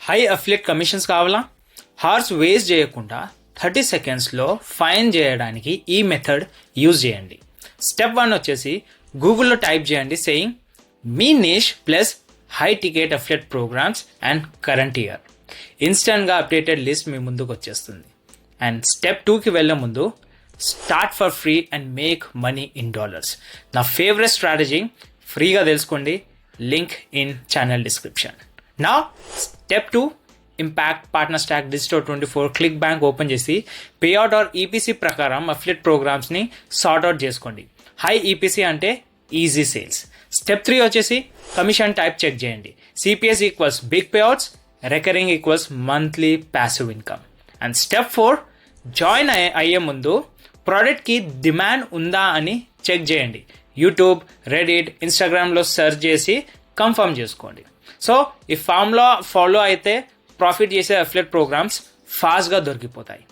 High affiliate commissions కావాలా? Horse waste చేయకుండా 30 సెకండ్స్లో ఫైండ్ చేయడానికి ఈ మెథడ్ యూజ్ చేయండి. స్టెప్ 1 వచ్చేసి గూగుల్లో టైప్ చేయండి సేయింగ్ మీ niche plus high ticket affiliate programs and current year. ఇన్స్టెంట్గా అప్డేటెడ్ లిస్ట్ మీ ముందుకు వచ్చేస్తుంది. అండ్ స్టెప్ 2కి వెళ్ళే ముందు start for free and make money in dollars. నా ఫేవరెట్ స్ట్రాటజీ ఫ్రీగా తెలుసుకోండి. Link in channel description. నా step 2 impact partner stack digital 24 click bank open చేసి పేఅవుట్ ఆర్ ఈపీసీ ప్రకారం అఫిలియేట్ ప్రోగ్రామ్స్ని సార్ట్అవుట్ చేసుకోండి. హై ఈపీసీ అంటే ఈజీ సేల్స్. స్టెప్ 3 వచ్చేసి కమిషన్ టైప్ చెక్ చేయండి. CPS equals big payouts, recurring equals monthly passive income. And step 4 join అయ్యే ముందు ప్రోడక్ట్కి డిమాండ్ ఉందా అని చెక్ చేయండి. యూట్యూబ్, రెడిట్, ఇన్స్టాగ్రామ్లో సెర్చ్ చేసి కన్ఫర్మ్ చేసుకోండి. సో ఈ ఫామ్లో ఫాలో అయితే ప్రాఫిట్ చేసే అఫిలియేట్ ప్రోగ్రామ్స్ ఫాస్ట్గా దొరికిపోతాయి.